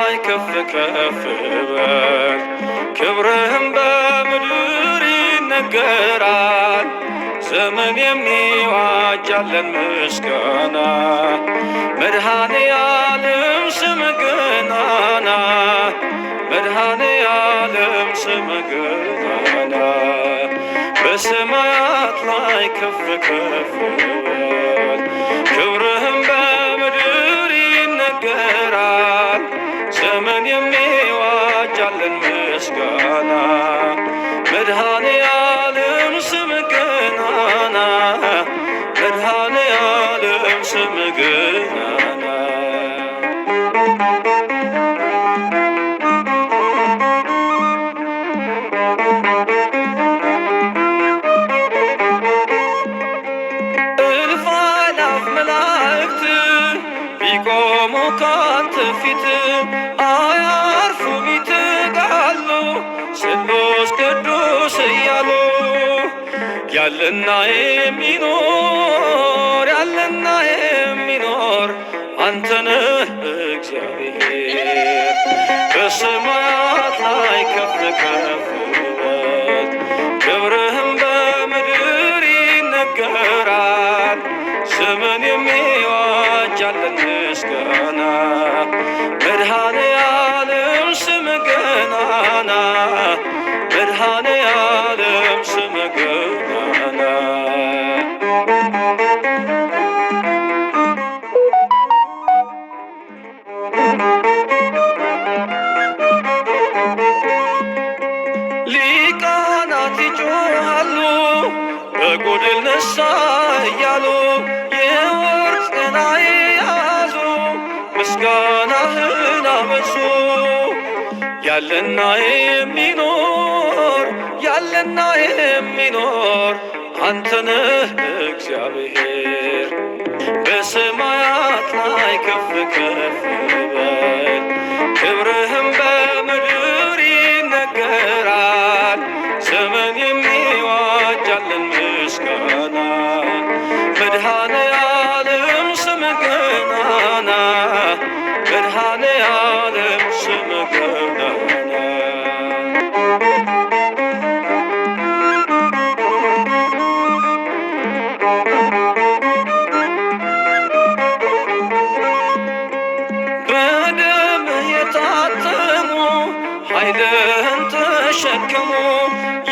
ላይ ከፍ ከፍ በል ክብርህም በምድር ይነገራል። ዘመን የሚዋጃለን ምስጋና መድኃኔ ዓለም ስምህ ገናና መድኃኔ ዓለም ስምህ ገናና በሰማያት ላይ ከፍ ከፍ በል ክብርህም በምድር ይነገራል። ዘመን የሚዋጃለን ምስጋና መድኃኔ ዓለም ስምህ ገናና መድኃኔ ዓለም ስምህ ገናና እልፍ አእላፍ መላእክት ቢቆሙ ካንተ ፊት አያርፉም ይትጋሉ ስሉስ ቅዱስ እያሉ ያለና የሚኖር አንተ ነህ እግዚአብሔር። በሰማያት ላይ ከፍ ከፍ በል ክብርህም በምድር ይነገራል። ዘመን የሚዋጃለን ምስጋና መድኃኔ ዓለም ስምህ ገናና መድኃኔ ዓለም ስምህ ገናና ሊቃናት ይጮኻሉ በጎድል ነሳ እያሉ የወርቅ ጽና የያዙ ምስጋናህን አበዙ። ያለና የሚኖር አንተ ነህ እግዚአብሔር። በሰማያት ላይ ከፍ ከፍ በል ክብርህም በምድር ይነገራል። ዘመን የሚዋጃለን ምስጋና መድኃኔ ዓለም ስምህ ገናና መድኃኔ ዓለም ስምህ ገናና በደምህ የታተሙ ኃይልህን ተሸከሙ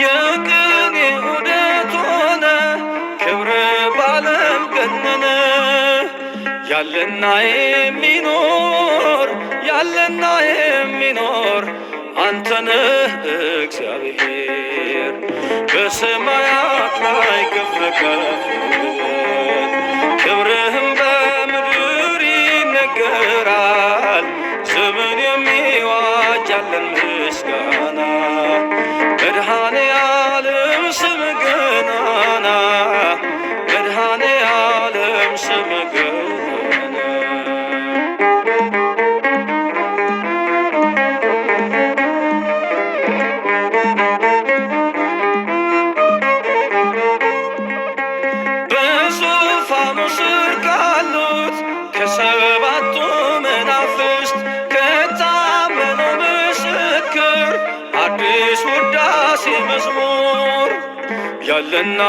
የቅኔ ዑደት ሆነ ክብር ባለም ገነነ። ያለና የሚኖር አንተ ነህ እግዚአብሔር። በሰማያት ላይ ከፍ ከፍ በል ክብርህም በምድር ይነገራል። ዘመን የሚዋጃለን ምስጋና መድኃኔ ዓለም ስምህ ገናና መድኃኔ ዓለም ስምህ ገናና በዙፋኑ ስር ካሉት ከሰባቱ መናፍስት ከታመነው ምስክር አዲስ ውዳሴ መዝሙር ያለና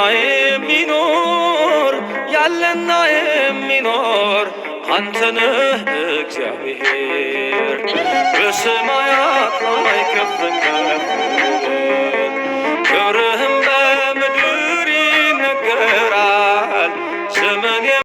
የሚኖር አንተ ነህ እግዚአብሔር። በሰማያት ላይ ከፍ ከፍ